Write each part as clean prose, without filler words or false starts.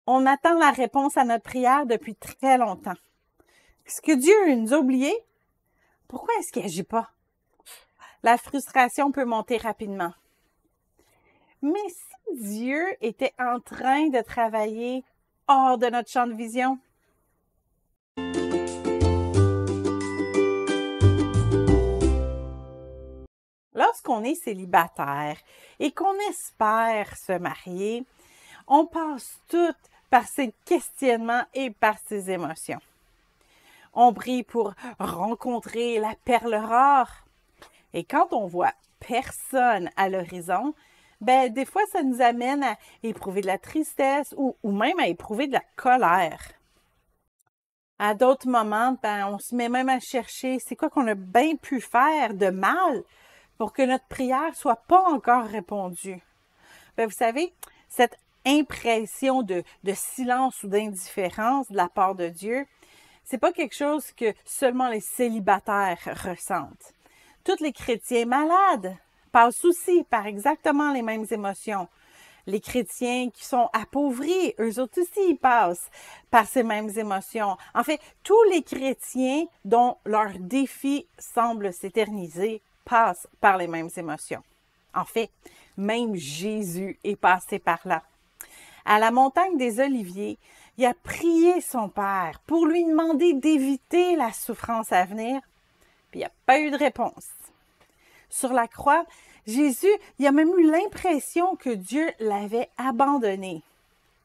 On attend la réponse à notre prière depuis très longtemps. Est-ce que Dieu nous a oubliés? Pourquoi est-ce qu'il n'agit pas? La frustration peut monter rapidement. Mais si Dieu était en train de travailler hors de notre champ de vision? Lorsqu'on est célibataire et qu'on espère se marier, on passe toutes par ces questionnements et par ces émotions. On prie pour rencontrer la perle rare. Et quand on voit personne à l'horizon, des fois, ça nous amène à éprouver de la tristesse ou même à éprouver de la colère. À d'autres moments, on se met même à chercher c'est quoi qu'on a bien pu faire de mal pour que notre prière soit pas encore répondue. Vous savez, cette impression de silence ou d'indifférence de la part de Dieu, c'est pas quelque chose que seulement les célibataires ressentent. Tous les chrétiens malades passent aussi par exactement les mêmes émotions. Les chrétiens qui sont appauvris, eux autres aussi, ils passent par ces mêmes émotions. En fait, tous les chrétiens dont leur défi semble s'éterniser passent par les mêmes émotions. En fait, même Jésus est passé par là. À la montagne des Oliviers, il a prié son Père pour lui demander d'éviter la souffrance à venir, puis il n'y a pas eu de réponse. Sur la croix, Jésus, il a même eu l'impression que Dieu l'avait abandonné.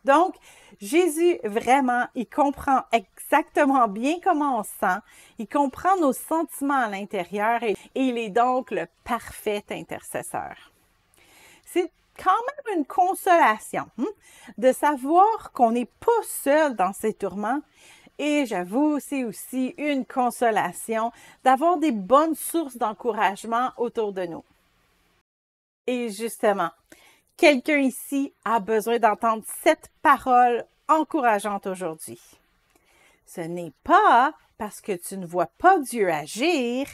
Donc, Jésus, vraiment, il comprend exactement bien comment on se sent, il comprend nos sentiments à l'intérieur et il est donc le parfait intercesseur. C'est quand même une consolation de savoir qu'on n'est pas seul dans ces tourments. Et j'avoue, c'est aussi une consolation d'avoir des bonnes sources d'encouragement autour de nous. Et justement, quelqu'un ici a besoin d'entendre cette parole encourageante aujourd'hui. Ce n'est pas parce que tu ne vois pas Dieu agir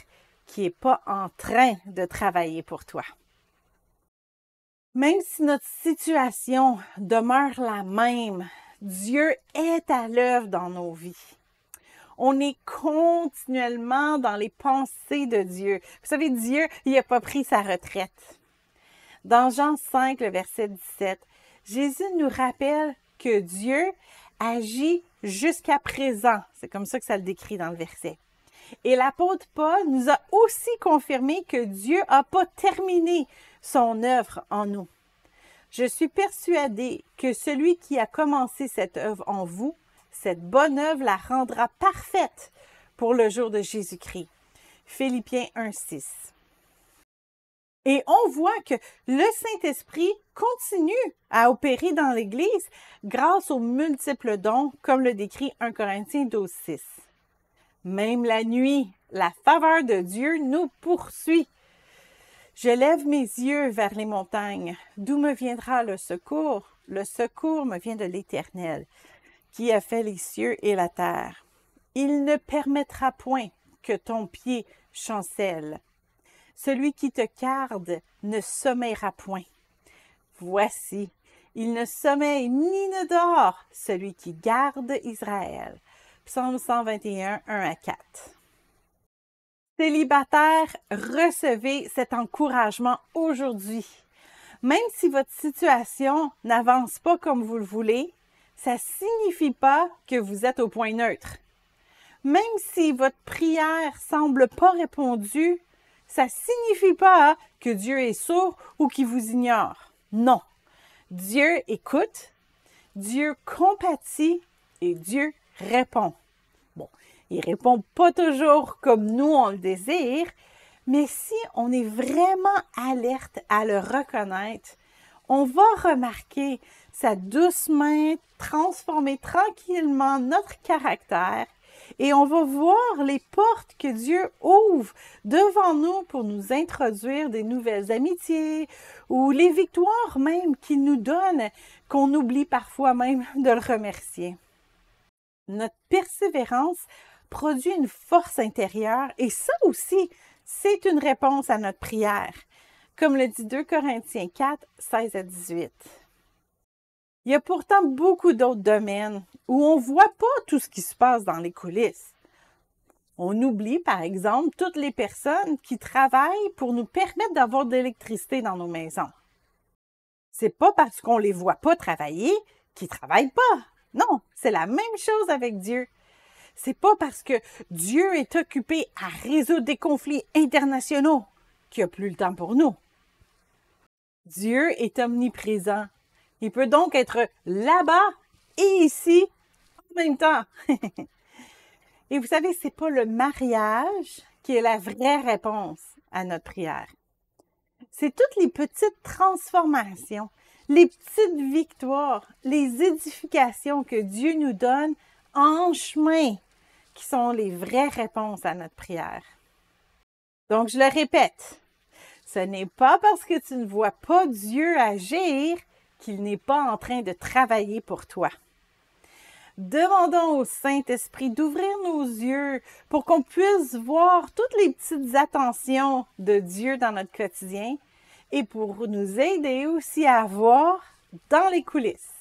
qu'il n'est pas en train de travailler pour toi. Même si notre situation demeure la même, Dieu est à l'œuvre dans nos vies. On est continuellement dans les pensées de Dieu. Vous savez, Dieu, il n'a pas pris sa retraite. Dans Jean 5, le verset 17, Jésus nous rappelle que Dieu agit jusqu'à présent. C'est comme ça que ça le décrit dans le verset. Et l'apôtre Paul nous a aussi confirmé que Dieu n'a pas terminé son œuvre en nous. Je suis persuadée que celui qui a commencé cette œuvre en vous, cette bonne œuvre la rendra parfaite pour le jour de Jésus-Christ. Philippiens 1,6. Et on voit que le Saint-Esprit continue à opérer dans l'Église grâce aux multiples dons, comme le décrit 1 Corinthiens 12,6. Même la nuit, la faveur de Dieu nous poursuit. Je lève mes yeux vers les montagnes. D'où me viendra le secours? Le secours me vient de l'Éternel, qui a fait les cieux et la terre. Il ne permettra point que ton pied chancelle. Celui qui te garde ne sommeillera point. Voici, il ne sommeille ni ne dort, celui qui garde Israël. Psaume 121, 1 à 4. Célibataires, recevez cet encouragement aujourd'hui. Même si votre situation n'avance pas comme vous le voulez, ça ne signifie pas que vous êtes au point neutre. Même si votre prière ne semble pas répondue, ça ne signifie pas que Dieu est sourd ou qu'il vous ignore. Non. Dieu écoute, Dieu compatit et Dieu répond. Bon, il ne répond pas toujours comme nous on le désire, mais si on est vraiment alerte à le reconnaître, on va remarquer sa douce main transformer tranquillement notre caractère et on va voir les portes que Dieu ouvre devant nous pour nous introduire des nouvelles amitiés ou les victoires même qu'il nous donne, qu'on oublie parfois même de le remercier. Notre persévérance produit une force intérieure et ça aussi, c'est une réponse à notre prière, comme le dit 2 Corinthiens 4, 16 à 18. Il y a pourtant beaucoup d'autres domaines où on ne voit pas tout ce qui se passe dans les coulisses. On oublie, par exemple, toutes les personnes qui travaillent pour nous permettre d'avoir de l'électricité dans nos maisons. C'est pas parce qu'on les voit pas travailler qu'ils travaillent pas. Non, c'est la même chose avec Dieu. C'est pas parce que Dieu est occupé à résoudre des conflits internationaux qu'il n'a plus le temps pour nous. Dieu est omniprésent. Il peut donc être là-bas et ici en même temps. Et vous savez, c'est pas le mariage qui est la vraie réponse à notre prière. C'est toutes les petites transformations, les petites victoires, les édifications que Dieu nous donne en chemin qui sont les vraies réponses à notre prière. Donc, je le répète, ce n'est pas parce que tu ne vois pas Dieu agir qu'il n'est pas en train de travailler pour toi. Demandons au Saint-Esprit d'ouvrir nos yeux pour qu'on puisse voir toutes les petites attentions de Dieu dans notre quotidien et pour nous aider aussi à voir dans les coulisses.